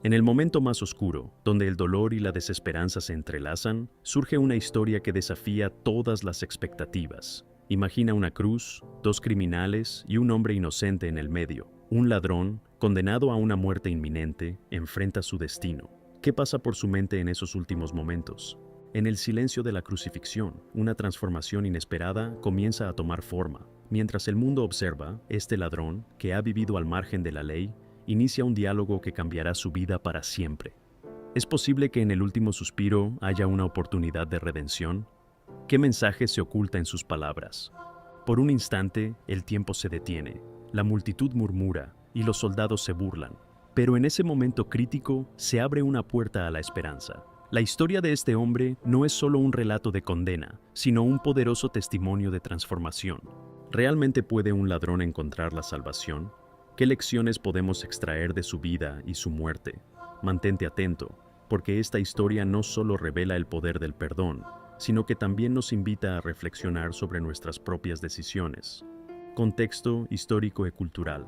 En el momento más oscuro, donde el dolor y la desesperanza se entrelazan, surge una historia que desafía todas las expectativas. Imagina una cruz, dos criminales y un hombre inocente en el medio. Un ladrón, condenado a una muerte inminente, enfrenta su destino. ¿Qué pasa por su mente en esos últimos momentos? En el silencio de la crucifixión, una transformación inesperada comienza a tomar forma. Mientras el mundo observa, este ladrón, que ha vivido al margen de la ley, inicia un diálogo que cambiará su vida para siempre. ¿Es posible que en el último suspiro haya una oportunidad de redención? ¿Qué mensaje se oculta en sus palabras? Por un instante, el tiempo se detiene, la multitud murmura y los soldados se burlan. Pero en ese momento crítico se abre una puerta a la esperanza. La historia de este hombre no es solo un relato de condena, sino un poderoso testimonio de transformación. ¿Realmente puede un ladrón encontrar la salvación? ¿Qué lecciones podemos extraer de su vida y su muerte? Mantente atento, porque esta historia no solo revela el poder del perdón, sino que también nos invita a reflexionar sobre nuestras propias decisiones. Contexto histórico y cultural.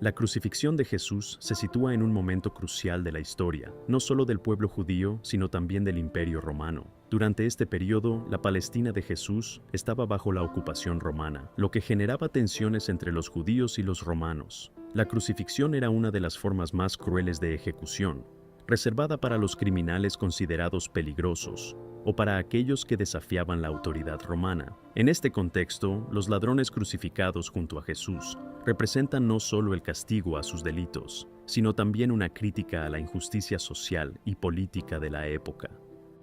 La crucifixión de Jesús se sitúa en un momento crucial de la historia, no solo del pueblo judío, sino también del Imperio Romano. Durante este periodo, la Palestina de Jesús estaba bajo la ocupación romana, lo que generaba tensiones entre los judíos y los romanos. La crucifixión era una de las formas más crueles de ejecución, reservada para los criminales considerados peligrosos o para aquellos que desafiaban la autoridad romana. En este contexto, los ladrones crucificados junto a Jesús representan no solo el castigo a sus delitos, sino también una crítica a la injusticia social y política de la época.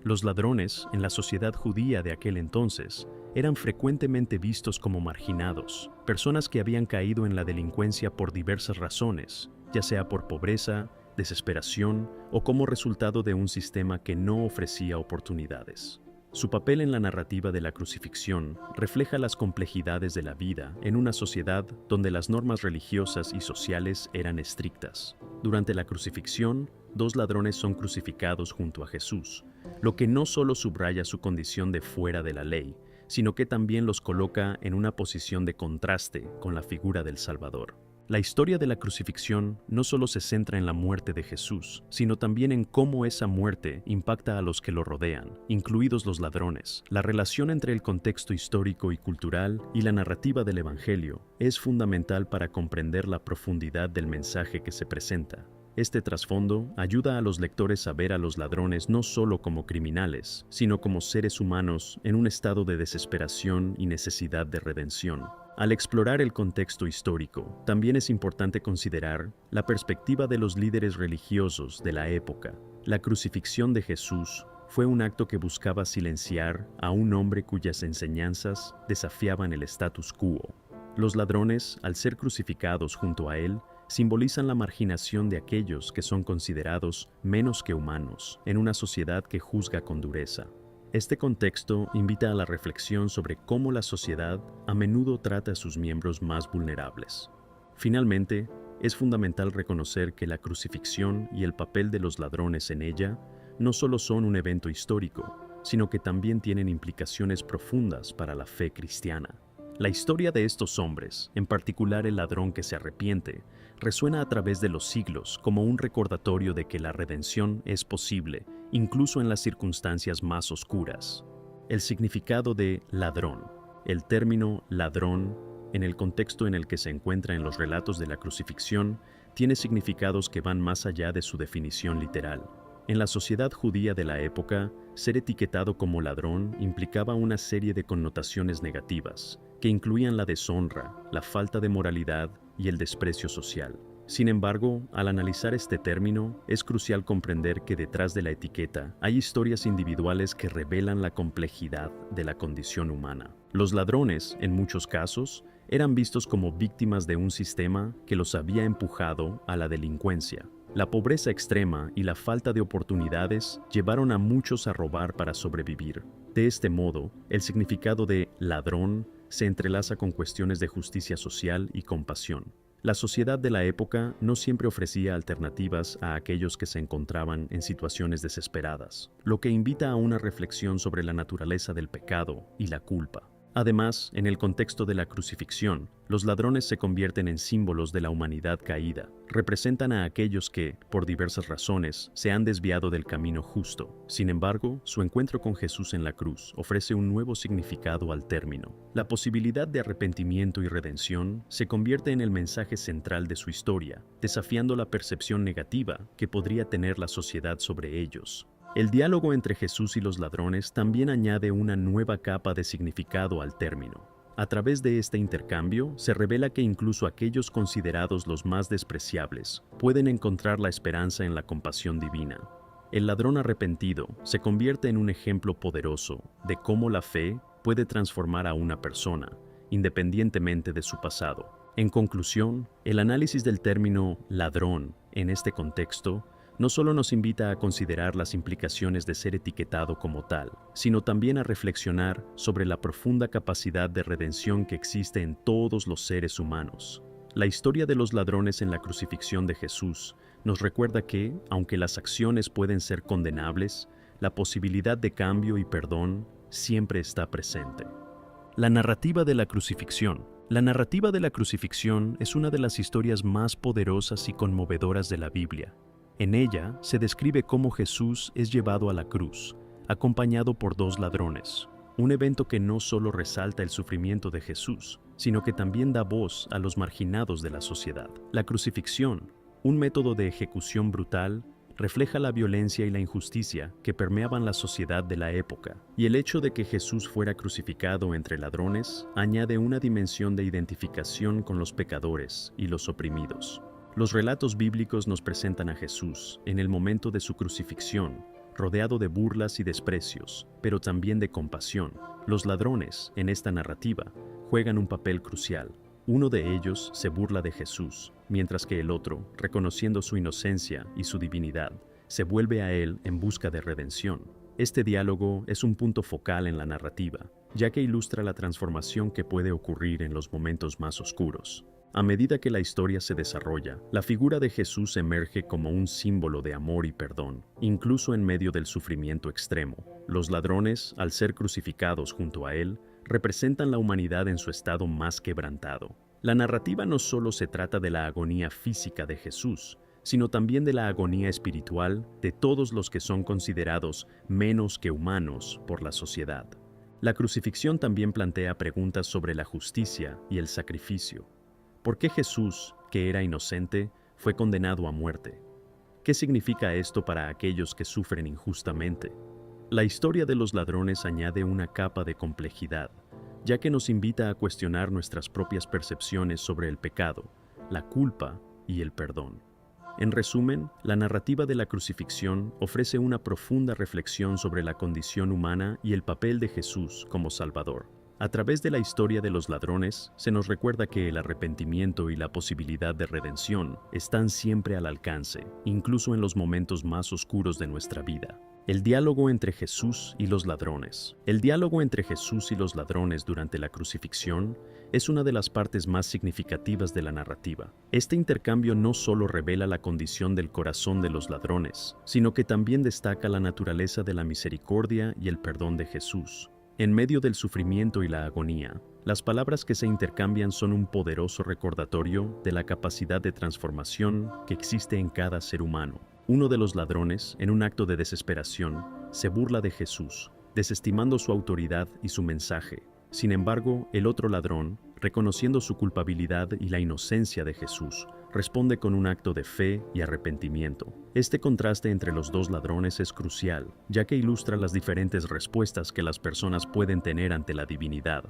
Los ladrones, en la sociedad judía de aquel entonces, eran frecuentemente vistos como marginados, personas que habían caído en la delincuencia por diversas razones, ya sea por pobreza, desesperación o como resultado de un sistema que no ofrecía oportunidades. Su papel en la narrativa de la crucifixión refleja las complejidades de la vida en una sociedad donde las normas religiosas y sociales eran estrictas. Durante la crucifixión, dos ladrones son crucificados junto a Jesús, lo que no solo subraya su condición de fuera de la ley, sino que también los coloca en una posición de contraste con la figura del Salvador. La historia de la crucifixión no solo se centra en la muerte de Jesús, sino también en cómo esa muerte impacta a los que lo rodean, incluidos los ladrones. La relación entre el contexto histórico y cultural y la narrativa del Evangelio es fundamental para comprender la profundidad del mensaje que se presenta. Este trasfondo ayuda a los lectores a ver a los ladrones no solo como criminales, sino como seres humanos en un estado de desesperación y necesidad de redención. Al explorar el contexto histórico, también es importante considerar la perspectiva de los líderes religiosos de la época. La crucifixión de Jesús fue un acto que buscaba silenciar a un hombre cuyas enseñanzas desafiaban el status quo. Los ladrones, al ser crucificados junto a él, simbolizan la marginación de aquellos que son considerados menos que humanos en una sociedad que juzga con dureza. Este contexto invita a la reflexión sobre cómo la sociedad a menudo trata a sus miembros más vulnerables. Finalmente, es fundamental reconocer que la crucifixión y el papel de los ladrones en ella no solo son un evento histórico, sino que también tienen implicaciones profundas para la fe cristiana. La historia de estos hombres, en particular el ladrón que se arrepiente, resuena a través de los siglos como un recordatorio de que la redención es posible, incluso en las circunstancias más oscuras. El significado de ladrón. El término ladrón, en el contexto en el que se encuentra en los relatos de la crucifixión, tiene significados que van más allá de su definición literal. En la sociedad judía de la época, ser etiquetado como ladrón implicaba una serie de connotaciones negativas, que incluían la deshonra, la falta de moralidad y el desprecio social. Sin embargo, al analizar este término, es crucial comprender que detrás de la etiqueta hay historias individuales que revelan la complejidad de la condición humana. Los ladrones, en muchos casos, eran vistos como víctimas de un sistema que los había empujado a la delincuencia. La pobreza extrema y la falta de oportunidades llevaron a muchos a robar para sobrevivir. De este modo, el significado de ladrón se entrelaza con cuestiones de justicia social y compasión. La sociedad de la época no siempre ofrecía alternativas a aquellos que se encontraban en situaciones desesperadas, lo que invita a una reflexión sobre la naturaleza del pecado y la culpa. Además, en el contexto de la crucifixión, los ladrones se convierten en símbolos de la humanidad caída. Representan a aquellos que, por diversas razones, se han desviado del camino justo. Sin embargo, su encuentro con Jesús en la cruz ofrece un nuevo significado al término. La posibilidad de arrepentimiento y redención se convierte en el mensaje central de su historia, desafiando la percepción negativa que podría tener la sociedad sobre ellos. El diálogo entre Jesús y los ladrones también añade una nueva capa de significado al término. A través de este intercambio, se revela que incluso aquellos considerados los más despreciables pueden encontrar la esperanza en la compasión divina. El ladrón arrepentido se convierte en un ejemplo poderoso de cómo la fe puede transformar a una persona, independientemente de su pasado. En conclusión, el análisis del término ladrón en este contexto no solo nos invita a considerar las implicaciones de ser etiquetado como tal, sino también a reflexionar sobre la profunda capacidad de redención que existe en todos los seres humanos. La historia de los ladrones en la crucifixión de Jesús nos recuerda que, aunque las acciones pueden ser condenables, la posibilidad de cambio y perdón siempre está presente. La narrativa de la crucifixión. La narrativa de la crucifixión es una de las historias más poderosas y conmovedoras de la Biblia. En ella se describe cómo Jesús es llevado a la cruz, acompañado por dos ladrones, un evento que no solo resalta el sufrimiento de Jesús, sino que también da voz a los marginados de la sociedad. La crucifixión, un método de ejecución brutal, refleja la violencia y la injusticia que permeaban la sociedad de la época, y el hecho de que Jesús fuera crucificado entre ladrones añade una dimensión de identificación con los pecadores y los oprimidos. Los relatos bíblicos nos presentan a Jesús en el momento de su crucifixión, rodeado de burlas y desprecios, pero también de compasión. Los ladrones, en esta narrativa, juegan un papel crucial. Uno de ellos se burla de Jesús, mientras que el otro, reconociendo su inocencia y su divinidad, se vuelve a él en busca de redención. Este diálogo es un punto focal en la narrativa, ya que ilustra la transformación que puede ocurrir en los momentos más oscuros. A medida que la historia se desarrolla, la figura de Jesús emerge como un símbolo de amor y perdón, incluso en medio del sufrimiento extremo. Los ladrones, al ser crucificados junto a él, representan la humanidad en su estado más quebrantado. La narrativa no solo se trata de la agonía física de Jesús, sino también de la agonía espiritual de todos los que son considerados menos que humanos por la sociedad. La crucifixión también plantea preguntas sobre la justicia y el sacrificio. ¿Por qué Jesús, que era inocente, fue condenado a muerte? ¿Qué significa esto para aquellos que sufren injustamente? La historia de los ladrones añade una capa de complejidad, ya que nos invita a cuestionar nuestras propias percepciones sobre el pecado, la culpa y el perdón. En resumen, la narrativa de la crucifixión ofrece una profunda reflexión sobre la condición humana y el papel de Jesús como Salvador. A través de la historia de los ladrones, se nos recuerda que el arrepentimiento y la posibilidad de redención están siempre al alcance, incluso en los momentos más oscuros de nuestra vida. El diálogo entre Jesús y los ladrones. El diálogo entre Jesús y los ladrones durante la crucifixión es una de las partes más significativas de la narrativa. Este intercambio no solo revela la condición del corazón de los ladrones, sino que también destaca la naturaleza de la misericordia y el perdón de Jesús. En medio del sufrimiento y la agonía, las palabras que se intercambian son un poderoso recordatorio de la capacidad de transformación que existe en cada ser humano. Uno de los ladrones, en un acto de desesperación, se burla de Jesús, desestimando su autoridad y su mensaje. Sin embargo, el otro ladrón, reconociendo su culpabilidad y la inocencia de Jesús, responde con un acto de fe y arrepentimiento. Este contraste entre los dos ladrones es crucial, ya que ilustra las diferentes respuestas que las personas pueden tener ante la divinidad.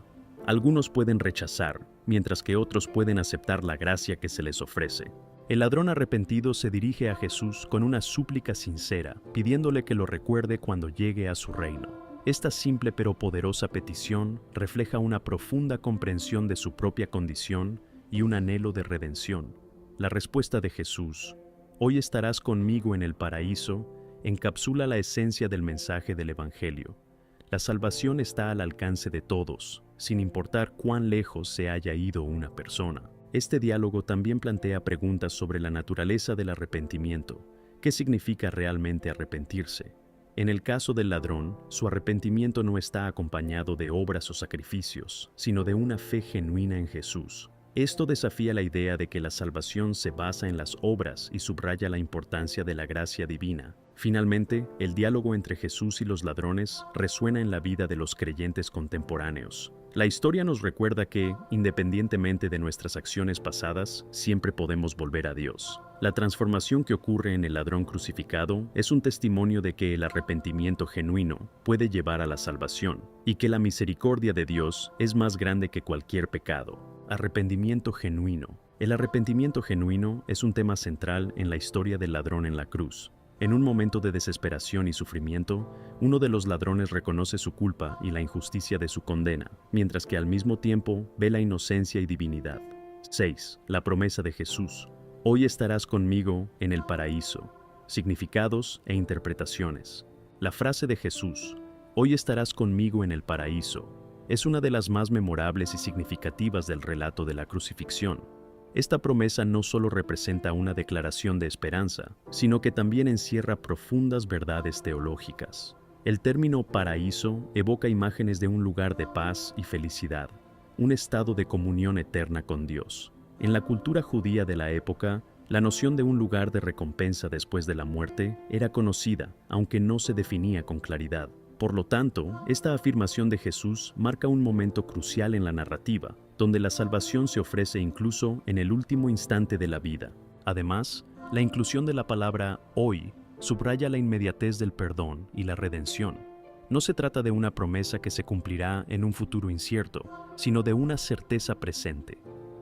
Algunos pueden rechazar, mientras que otros pueden aceptar la gracia que se les ofrece. El ladrón arrepentido se dirige a Jesús con una súplica sincera, pidiéndole que lo recuerde cuando llegue a su reino. Esta simple pero poderosa petición refleja una profunda comprensión de su propia condición y un anhelo de redención. La respuesta de Jesús, «Hoy estarás conmigo en el paraíso», encapsula la esencia del mensaje del Evangelio. La salvación está al alcance de todos, sin importar cuán lejos se haya ido una persona. Este diálogo también plantea preguntas sobre la naturaleza del arrepentimiento. ¿Qué significa realmente arrepentirse? En el caso del ladrón, su arrepentimiento no está acompañado de obras o sacrificios, sino de una fe genuina en Jesús. Esto desafía la idea de que la salvación se basa en las obras y subraya la importancia de la gracia divina. Finalmente, el diálogo entre Jesús y los ladrones resuena en la vida de los creyentes contemporáneos. La historia nos recuerda que, independientemente de nuestras acciones pasadas, siempre podemos volver a Dios. La transformación que ocurre en el ladrón crucificado es un testimonio de que el arrepentimiento genuino puede llevar a la salvación y que la misericordia de Dios es más grande que cualquier pecado. Arrepentimiento genuino. El arrepentimiento genuino es un tema central en la historia del ladrón en la cruz. En un momento de desesperación y sufrimiento, uno de los ladrones reconoce su culpa y la injusticia de su condena, mientras que al mismo tiempo ve la inocencia y divinidad. 6. La promesa de Jesús. Hoy estarás conmigo en el paraíso. Significados e interpretaciones. La frase de Jesús, hoy estarás conmigo en el paraíso, es una de las más memorables y significativas del relato de la crucifixión. Esta promesa no solo representa una declaración de esperanza, sino que también encierra profundas verdades teológicas. El término paraíso evoca imágenes de un lugar de paz y felicidad, un estado de comunión eterna con Dios. En la cultura judía de la época, la noción de un lugar de recompensa después de la muerte era conocida, aunque no se definía con claridad. Por lo tanto, esta afirmación de Jesús marca un momento crucial en la narrativa, donde la salvación se ofrece incluso en el último instante de la vida. Además, la inclusión de la palabra hoy subraya la inmediatez del perdón y la redención. No se trata de una promesa que se cumplirá en un futuro incierto, sino de una certeza presente.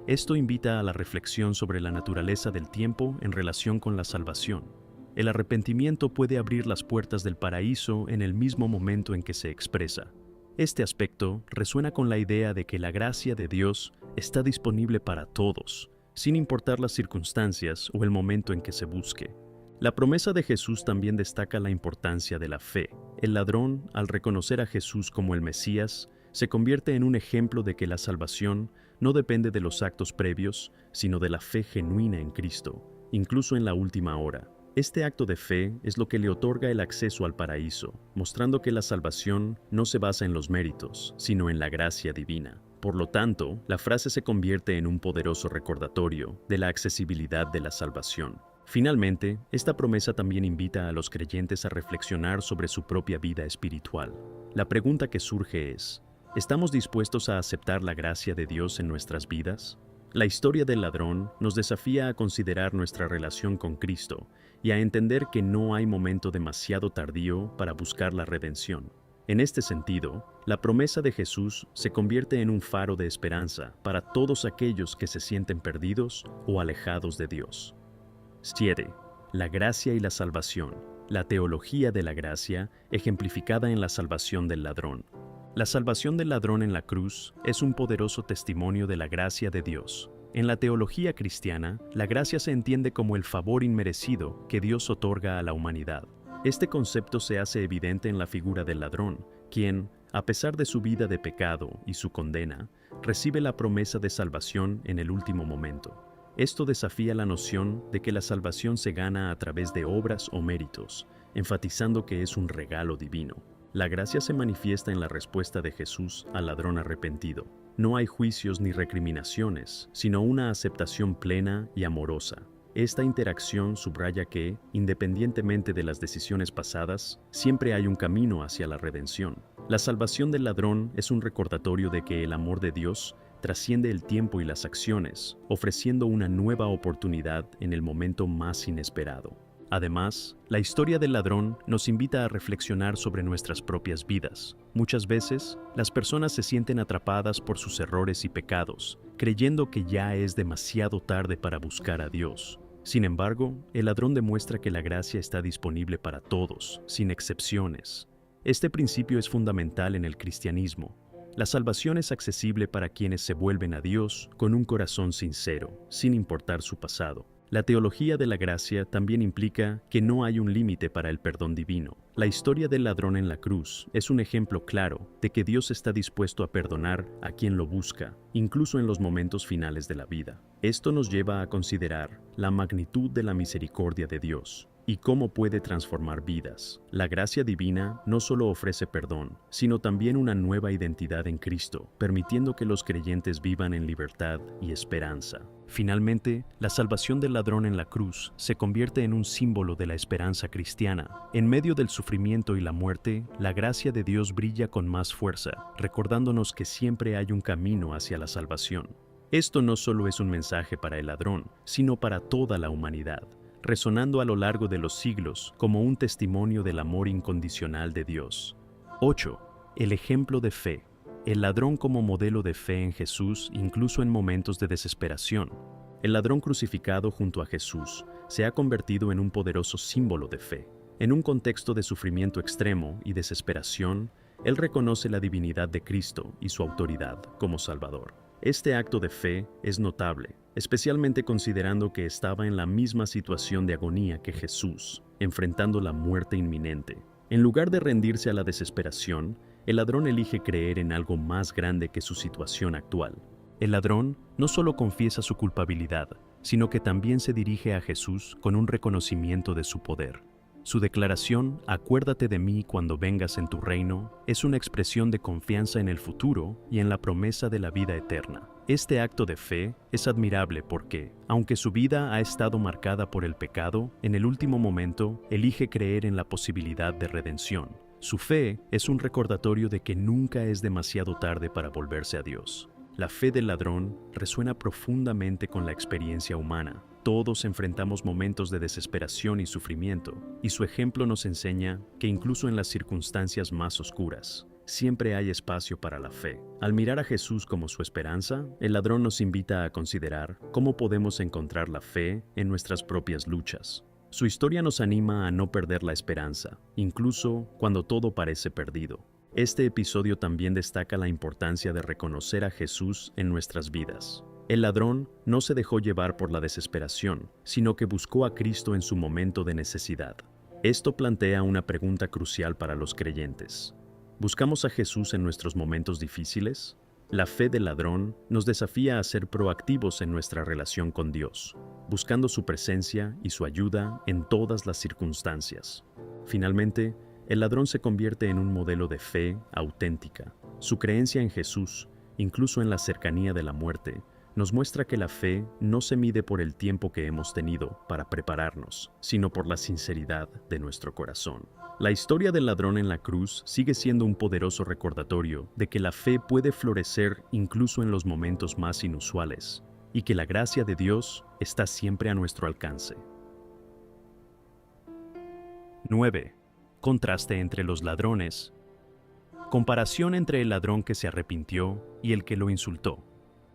Esto invita a la reflexión sobre la naturaleza del tiempo en relación con la salvación. El arrepentimiento puede abrir las puertas del paraíso en el mismo momento en que se expresa. Este aspecto resuena con la idea de que la gracia de Dios está disponible para todos, sin importar las circunstancias o el momento en que se busque. La promesa de Jesús también destaca la importancia de la fe. El ladrón, al reconocer a Jesús como el Mesías, se convierte en un ejemplo de que la salvación no depende de los actos previos, sino de la fe genuina en Cristo, incluso en la última hora. Este acto de fe es lo que le otorga el acceso al paraíso, mostrando que la salvación no se basa en los méritos, sino en la gracia divina. Por lo tanto, la frase se convierte en un poderoso recordatorio de la accesibilidad de la salvación. Finalmente, esta promesa también invita a los creyentes a reflexionar sobre su propia vida espiritual. La pregunta que surge es, ¿estamos dispuestos a aceptar la gracia de Dios en nuestras vidas? La historia del ladrón nos desafía a considerar nuestra relación con Cristo y a entender que no hay momento demasiado tardío para buscar la redención. En este sentido, la promesa de Jesús se convierte en un faro de esperanza para todos aquellos que se sienten perdidos o alejados de Dios. 7. La gracia y la salvación. La teología de la gracia, ejemplificada en la salvación del ladrón. La salvación del ladrón en la cruz es un poderoso testimonio de la gracia de Dios. En la teología cristiana, la gracia se entiende como el favor inmerecido que Dios otorga a la humanidad. Este concepto se hace evidente en la figura del ladrón, quien, a pesar de su vida de pecado y su condena, recibe la promesa de salvación en el último momento. Esto desafía la noción de que la salvación se gana a través de obras o méritos, enfatizando que es un regalo divino. La gracia se manifiesta en la respuesta de Jesús al ladrón arrepentido. No hay juicios ni recriminaciones, sino una aceptación plena y amorosa. Esta interacción subraya que, independientemente de las decisiones pasadas, siempre hay un camino hacia la redención. La salvación del ladrón es un recordatorio de que el amor de Dios trasciende el tiempo y las acciones, ofreciendo una nueva oportunidad en el momento más inesperado. Además, la historia del ladrón nos invita a reflexionar sobre nuestras propias vidas. Muchas veces, las personas se sienten atrapadas por sus errores y pecados, creyendo que ya es demasiado tarde para buscar a Dios. Sin embargo, el ladrón demuestra que la gracia está disponible para todos, sin excepciones. Este principio es fundamental en el cristianismo. La salvación es accesible para quienes se vuelven a Dios con un corazón sincero, sin importar su pasado. La teología de la gracia también implica que no hay un límite para el perdón divino. La historia del ladrón en la cruz es un ejemplo claro de que Dios está dispuesto a perdonar a quien lo busca, incluso en los momentos finales de la vida. Esto nos lleva a considerar la magnitud de la misericordia de Dios. y cómo puede transformar vidas. La gracia divina no solo ofrece perdón, sino también una nueva identidad en Cristo, permitiendo que los creyentes vivan en libertad y esperanza. Finalmente, la salvación del ladrón en la cruz se convierte en un símbolo de la esperanza cristiana. En medio del sufrimiento y la muerte, la gracia de Dios brilla con más fuerza, recordándonos que siempre hay un camino hacia la salvación. Esto no solo es un mensaje para el ladrón, sino para toda la humanidad, resonando a lo largo de los siglos como un testimonio del amor incondicional de Dios. 8. El ejemplo de fe. El ladrón como modelo de fe en Jesús incluso en momentos de desesperación. El ladrón crucificado junto a Jesús se ha convertido en un poderoso símbolo de fe. En un contexto de sufrimiento extremo y desesperación, él reconoce la divinidad de Cristo y su autoridad como Salvador. Este acto de fe es notable, especialmente considerando que estaba en la misma situación de agonía que Jesús, enfrentando la muerte inminente. En lugar de rendirse a la desesperación, el ladrón elige creer en algo más grande que su situación actual. El ladrón no solo confiesa su culpabilidad, sino que también se dirige a Jesús con un reconocimiento de su poder. Su declaración, "Acuérdate de mí cuando vengas en tu reino", es una expresión de confianza en el futuro y en la promesa de la vida eterna. Este acto de fe es admirable porque, aunque su vida ha estado marcada por el pecado, en el último momento elige creer en la posibilidad de redención. Su fe es un recordatorio de que nunca es demasiado tarde para volverse a Dios. La fe del ladrón resuena profundamente con la experiencia humana. Todos enfrentamos momentos de desesperación y sufrimiento, y su ejemplo nos enseña que incluso en las circunstancias más oscuras, siempre hay espacio para la fe. Al mirar a Jesús como su esperanza, el ladrón nos invita a considerar cómo podemos encontrar la fe en nuestras propias luchas. Su historia nos anima a no perder la esperanza, incluso cuando todo parece perdido. Este episodio también destaca la importancia de reconocer a Jesús en nuestras vidas. El ladrón no se dejó llevar por la desesperación, sino que buscó a Cristo en su momento de necesidad. Esto plantea una pregunta crucial para los creyentes. ¿Buscamos a Jesús en nuestros momentos difíciles? La fe del ladrón nos desafía a ser proactivos en nuestra relación con Dios, buscando su presencia y su ayuda en todas las circunstancias. Finalmente, el ladrón se convierte en un modelo de fe auténtica. Su creencia en Jesús, incluso en la cercanía de la muerte, nos muestra que la fe no se mide por el tiempo que hemos tenido para prepararnos, sino por la sinceridad de nuestro corazón. La historia del ladrón en la cruz sigue siendo un poderoso recordatorio de que la fe puede florecer incluso en los momentos más inusuales, y que la gracia de Dios está siempre a nuestro alcance. 9. Contraste entre los ladrones. Comparación entre el ladrón que se arrepintió y el que lo insultó.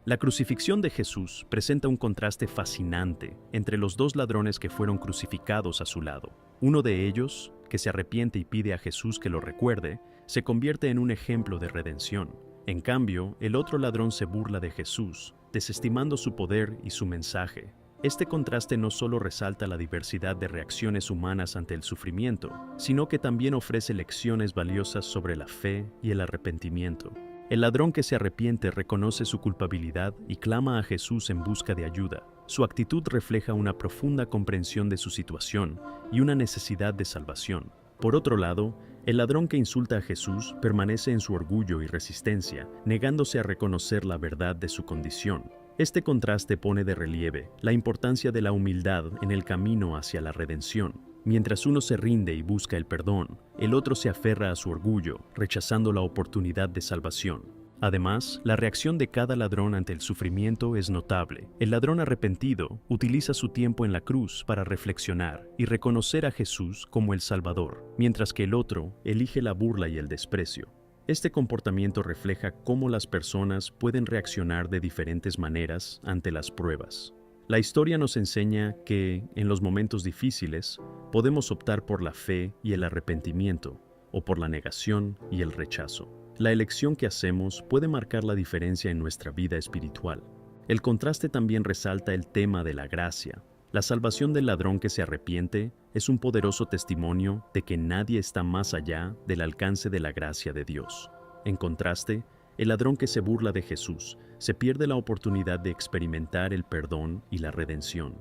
La crucifixión de Jesús presenta un contraste fascinante entre los dos ladrones que fueron crucificados a su lado. Uno de ellos, que se arrepiente y pide a Jesús que lo recuerde, se convierte en un ejemplo de redención. En cambio, el otro ladrón se burla de Jesús, desestimando su poder y su mensaje. Este contraste no solo resalta la diversidad de reacciones humanas ante el sufrimiento, sino que también ofrece lecciones valiosas sobre la fe y el arrepentimiento. El ladrón que se arrepiente reconoce su culpabilidad y clama a Jesús en busca de ayuda. Su actitud refleja una profunda comprensión de su situación y una necesidad de salvación. Por otro lado, el ladrón que insulta a Jesús permanece en su orgullo y resistencia, negándose a reconocer la verdad de su condición. Este contraste pone de relieve la importancia de la humildad en el camino hacia la redención. Mientras uno se rinde y busca el perdón, el otro se aferra a su orgullo, rechazando la oportunidad de salvación. Además, la reacción de cada ladrón ante el sufrimiento es notable. El ladrón arrepentido utiliza su tiempo en la cruz para reflexionar y reconocer a Jesús como el Salvador, mientras que el otro elige la burla y el desprecio. Este comportamiento refleja cómo las personas pueden reaccionar de diferentes maneras ante las pruebas. La historia nos enseña que, en los momentos difíciles, podemos optar por la fe y el arrepentimiento, o por la negación y el rechazo. La elección que hacemos puede marcar la diferencia en nuestra vida espiritual. El contraste también resalta el tema de la gracia. La salvación del ladrón que se arrepiente es un poderoso testimonio de que nadie está más allá del alcance de la gracia de Dios. En contraste, el ladrón que se burla de Jesús se pierde la oportunidad de experimentar el perdón y la redención.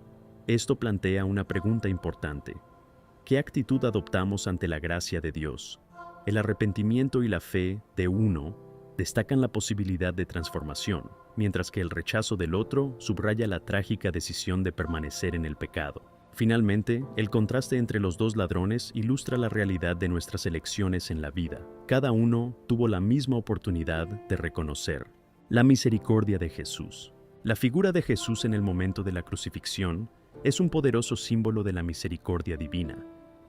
Esto plantea una pregunta importante. ¿Qué actitud adoptamos ante la gracia de Dios? El arrepentimiento y la fe de uno destacan la posibilidad de transformación, mientras que el rechazo del otro subraya la trágica decisión de permanecer en el pecado. Finalmente, el contraste entre los dos ladrones ilustra la realidad de nuestras elecciones en la vida. Cada uno tuvo la misma oportunidad de reconocer la misericordia de Jesús. La figura de Jesús en el momento de la crucifixión es un poderoso símbolo de la misericordia divina.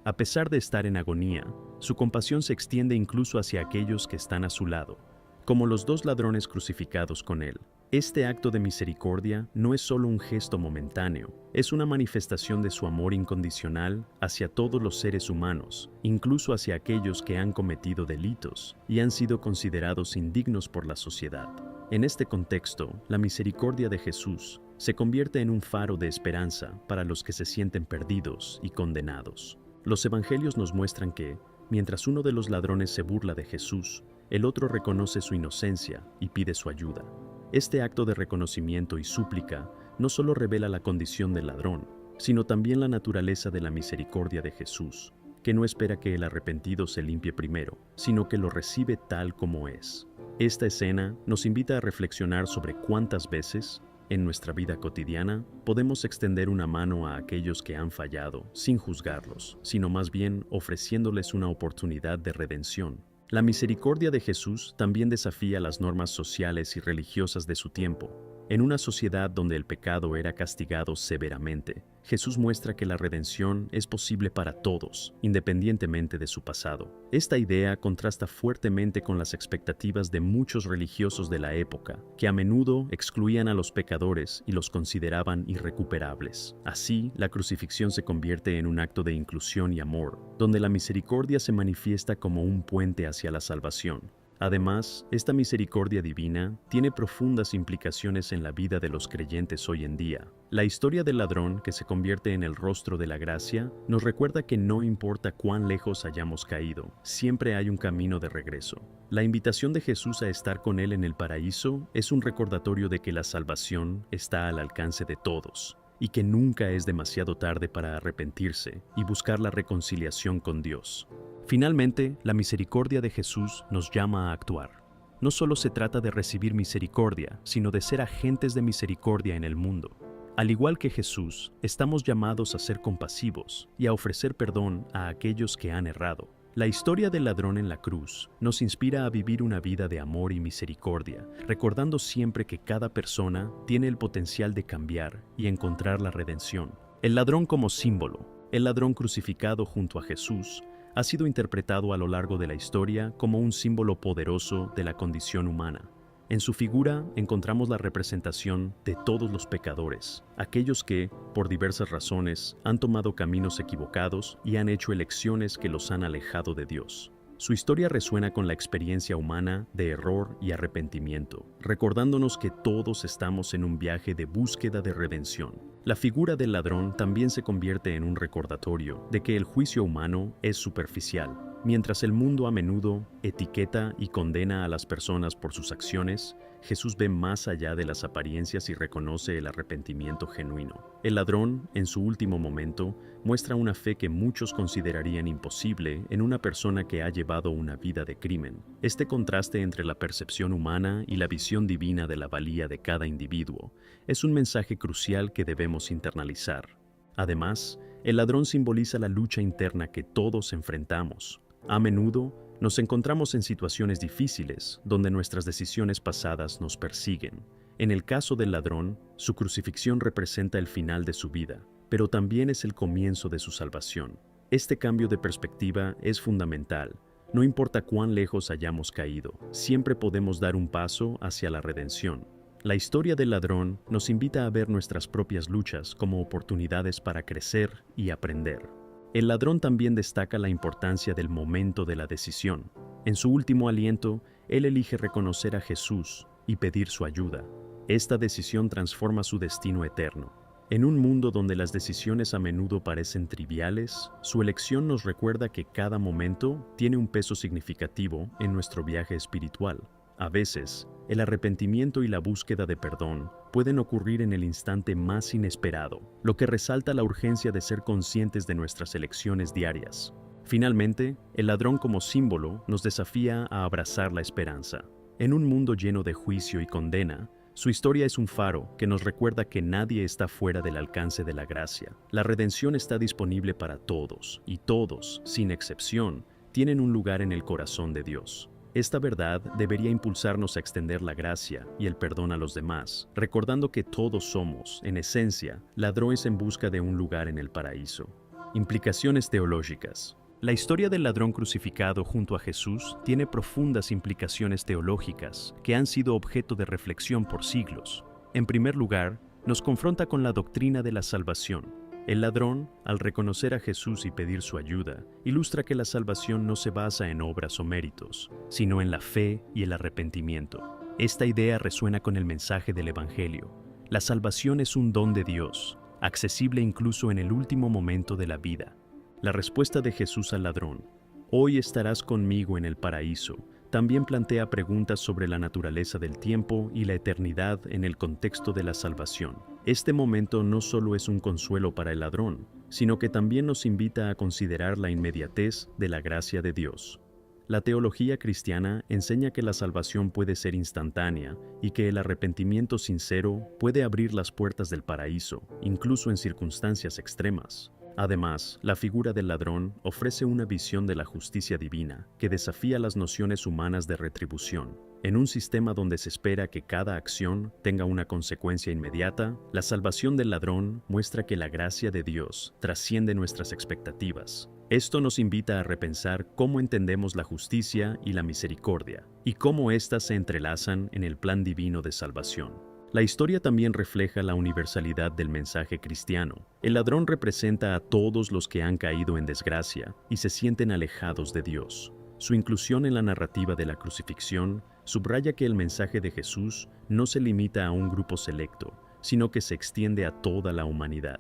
A pesar de estar en agonía, su compasión se extiende incluso hacia aquellos que están a su lado, como los dos ladrones crucificados con él. Este acto de misericordia no es solo un gesto momentáneo, es una manifestación de su amor incondicional hacia todos los seres humanos, incluso hacia aquellos que han cometido delitos y han sido considerados indignos por la sociedad. En este contexto, la misericordia de Jesús se convierte en un faro de esperanza para los que se sienten perdidos y condenados. Los evangelios nos muestran que, mientras uno de los ladrones se burla de Jesús, el otro reconoce su inocencia y pide su ayuda. Este acto de reconocimiento y súplica no solo revela la condición del ladrón, sino también la naturaleza de la misericordia de Jesús, que no espera que el arrepentido se limpie primero, sino que lo recibe tal como es. Esta escena nos invita a reflexionar sobre cuántas veces, en nuestra vida cotidiana, podemos extender una mano a aquellos que han fallado, sin juzgarlos, sino más bien ofreciéndoles una oportunidad de redención. La misericordia de Jesús también desafía las normas sociales y religiosas de su tiempo. En una sociedad donde el pecado era castigado severamente, Jesús muestra que la redención es posible para todos, independientemente de su pasado. Esta idea contrasta fuertemente con las expectativas de muchos religiosos de la época, que a menudo excluían a los pecadores y los consideraban irrecuperables. Así, la crucifixión se convierte en un acto de inclusión y amor, donde la misericordia se manifiesta como un puente hacia la salvación. Además, esta misericordia divina tiene profundas implicaciones en la vida de los creyentes hoy en día. La historia del ladrón que se convierte en el rostro de la gracia nos recuerda que no importa cuán lejos hayamos caído, siempre hay un camino de regreso. La invitación de Jesús a estar con Él en el paraíso es un recordatorio de que la salvación está al alcance de todos y que nunca es demasiado tarde para arrepentirse y buscar la reconciliación con Dios. Finalmente, la misericordia de Jesús nos llama a actuar. No solo se trata de recibir misericordia, sino de ser agentes de misericordia en el mundo. Al igual que Jesús, estamos llamados a ser compasivos y a ofrecer perdón a aquellos que han errado. La historia del ladrón en la cruz nos inspira a vivir una vida de amor y misericordia, recordando siempre que cada persona tiene el potencial de cambiar y encontrar la redención. El ladrón como símbolo, el ladrón crucificado junto a Jesús, ha sido interpretado a lo largo de la historia como un símbolo poderoso de la condición humana. En su figura encontramos la representación de todos los pecadores, aquellos que, por diversas razones, han tomado caminos equivocados y han hecho elecciones que los han alejado de Dios. Su historia resuena con la experiencia humana de error y arrepentimiento, recordándonos que todos estamos en un viaje de búsqueda de redención. La figura del ladrón también se convierte en un recordatorio de que el juicio humano es superficial. Mientras el mundo a menudo etiqueta y condena a las personas por sus acciones, Jesús ve más allá de las apariencias y reconoce el arrepentimiento genuino. El ladrón, en su último momento, muestra una fe que muchos considerarían imposible en una persona que ha llevado una vida de crimen. Este contraste entre la percepción humana y la visión divina de la valía de cada individuo es un mensaje crucial que debemos internalizar. Además, el ladrón simboliza la lucha interna que todos enfrentamos. A menudo, nos encontramos en situaciones difíciles donde nuestras decisiones pasadas nos persiguen. En el caso del ladrón, su crucifixión representa el final de su vida, pero también es el comienzo de su salvación. Este cambio de perspectiva es fundamental. No importa cuán lejos hayamos caído, siempre podemos dar un paso hacia la redención. La historia del ladrón nos invita a ver nuestras propias luchas como oportunidades para crecer y aprender. El ladrón también destaca la importancia del momento de la decisión. En su último aliento, él elige reconocer a Jesús y pedir su ayuda. Esta decisión transforma su destino eterno. En un mundo donde las decisiones a menudo parecen triviales, su elección nos recuerda que cada momento tiene un peso significativo en nuestro viaje espiritual. A veces, el arrepentimiento y la búsqueda de perdón pueden ocurrir en el instante más inesperado, lo que resalta la urgencia de ser conscientes de nuestras elecciones diarias. Finalmente, el ladrón como símbolo nos desafía a abrazar la esperanza. En un mundo lleno de juicio y condena, su historia es un faro que nos recuerda que nadie está fuera del alcance de la gracia. La redención está disponible para todos, y todos, sin excepción, tienen un lugar en el corazón de Dios. Esta verdad debería impulsarnos a extender la gracia y el perdón a los demás, recordando que todos somos, en esencia, ladrones en busca de un lugar en el paraíso. Implicaciones teológicas. La historia del ladrón crucificado junto a Jesús tiene profundas implicaciones teológicas que han sido objeto de reflexión por siglos. En primer lugar, nos confronta con la doctrina de la salvación. El ladrón, al reconocer a Jesús y pedir su ayuda, ilustra que la salvación no se basa en obras o méritos, sino en la fe y el arrepentimiento. Esta idea resuena con el mensaje del Evangelio. La salvación es un don de Dios, accesible incluso en el último momento de la vida. La respuesta de Jesús al ladrón, «Hoy estarás conmigo en el paraíso», también plantea preguntas sobre la naturaleza del tiempo y la eternidad en el contexto de la salvación. Este momento no solo es un consuelo para el ladrón, sino que también nos invita a considerar la inmediatez de la gracia de Dios. La teología cristiana enseña que la salvación puede ser instantánea y que el arrepentimiento sincero puede abrir las puertas del paraíso, incluso en circunstancias extremas. Además, la figura del ladrón ofrece una visión de la justicia divina que desafía las nociones humanas de retribución. En un sistema donde se espera que cada acción tenga una consecuencia inmediata, la salvación del ladrón muestra que la gracia de Dios trasciende nuestras expectativas. Esto nos invita a repensar cómo entendemos la justicia y la misericordia, y cómo éstas se entrelazan en el plan divino de salvación. La historia también refleja la universalidad del mensaje cristiano. El ladrón representa a todos los que han caído en desgracia y se sienten alejados de Dios. Su inclusión en la narrativa de la crucifixión subraya que el mensaje de Jesús no se limita a un grupo selecto, sino que se extiende a toda la humanidad.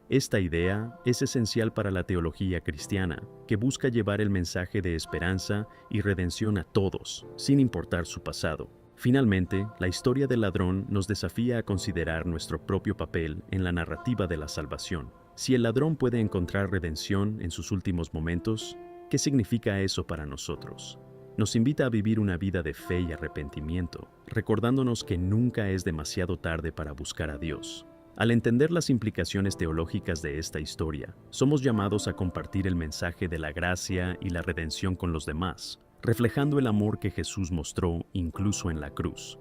Esta idea es esencial para la teología cristiana, que busca llevar el mensaje de esperanza y redención a todos, sin importar su pasado. Finalmente, la historia del ladrón nos desafía a considerar nuestro propio papel en la narrativa de la salvación. Si el ladrón puede encontrar redención en sus últimos momentos, ¿qué significa eso para nosotros? Nos invita a vivir una vida de fe y arrepentimiento, recordándonos que nunca es demasiado tarde para buscar a Dios. Al entender las implicaciones teológicas de esta historia, somos llamados a compartir el mensaje de la gracia y la redención con los demás, reflejando el amor que Jesús mostró incluso en la cruz.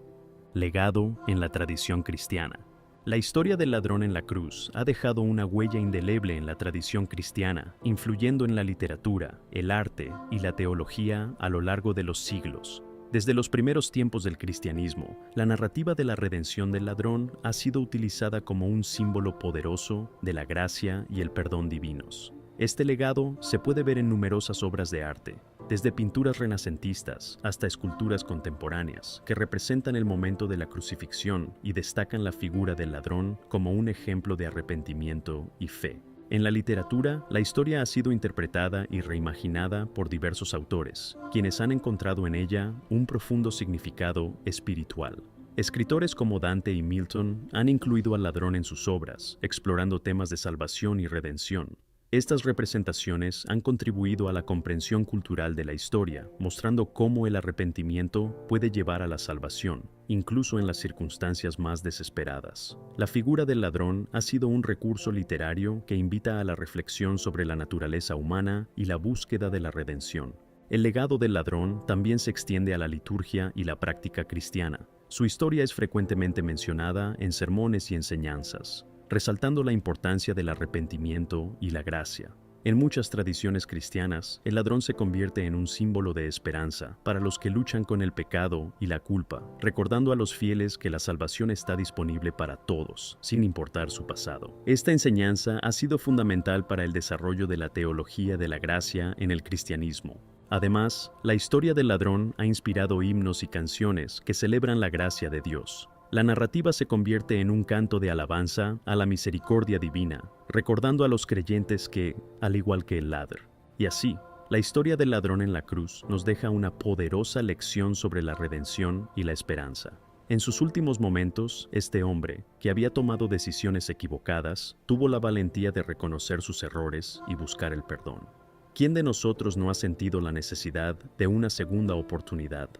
Legado en la tradición cristiana. La historia del ladrón en la cruz ha dejado una huella indeleble en la tradición cristiana, influyendo en la literatura, el arte y la teología a lo largo de los siglos. Desde los primeros tiempos del cristianismo, la narrativa de la redención del ladrón ha sido utilizada como un símbolo poderoso de la gracia y el perdón divinos. Este legado se puede ver en numerosas obras de arte, desde pinturas renacentistas hasta esculturas contemporáneas, que representan el momento de la crucifixión y destacan la figura del ladrón como un ejemplo de arrepentimiento y fe. En la literatura, la historia ha sido interpretada y reimaginada por diversos autores, quienes han encontrado en ella un profundo significado espiritual. Escritores como Dante y Milton han incluido al ladrón en sus obras, explorando temas de salvación y redención. Estas representaciones han contribuido a la comprensión cultural de la historia, mostrando cómo el arrepentimiento puede llevar a la salvación, incluso en las circunstancias más desesperadas. La figura del ladrón ha sido un recurso literario que invita a la reflexión sobre la naturaleza humana y la búsqueda de la redención. El legado del ladrón también se extiende a la liturgia y la práctica cristiana. Su historia es frecuentemente mencionada en sermones y enseñanzas, resaltando la importancia del arrepentimiento y la gracia. En muchas tradiciones cristianas, el ladrón se convierte en un símbolo de esperanza para los que luchan con el pecado y la culpa, recordando a los fieles que la salvación está disponible para todos, sin importar su pasado. Esta enseñanza ha sido fundamental para el desarrollo de la teología de la gracia en el cristianismo. Además, la historia del ladrón ha inspirado himnos y canciones que celebran la gracia de Dios. La narrativa se convierte en un canto de alabanza a la misericordia divina, recordando a los creyentes que, al igual que el ladrón, y así, La historia del ladrón en la cruz nos deja una poderosa lección sobre la redención y la esperanza. En sus últimos momentos, este hombre, que había tomado decisiones equivocadas, tuvo la valentía de reconocer sus errores y buscar el perdón. ¿Quién de nosotros no ha sentido la necesidad de una segunda oportunidad?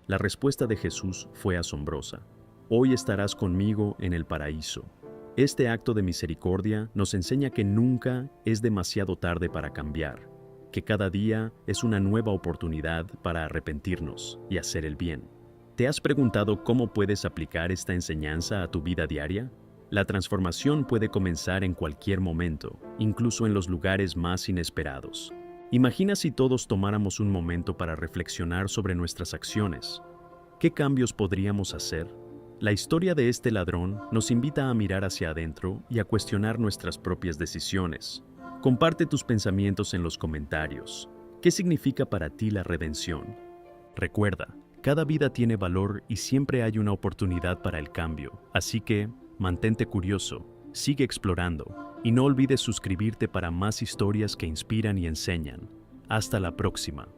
La respuesta de Jesús fue asombrosa. Hoy estarás conmigo en el paraíso. Este acto de misericordia nos enseña que nunca es demasiado tarde para cambiar, que cada día es una nueva oportunidad para arrepentirnos y hacer el bien. ¿Te has preguntado cómo puedes aplicar esta enseñanza a tu vida diaria? La transformación puede comenzar en cualquier momento, incluso en los lugares más inesperados. Imagina si todos tomáramos un momento para reflexionar sobre nuestras acciones. ¿Qué cambios podríamos hacer? La historia de este ladrón nos invita a mirar hacia adentro y a cuestionar nuestras propias decisiones. Comparte tus pensamientos en los comentarios. ¿Qué significa para ti la redención? Recuerda, cada vida tiene valor y siempre hay una oportunidad para el cambio, así que mantente curioso, sigue explorando y no olvides suscribirte para más historias que inspiran y enseñan. Hasta la próxima.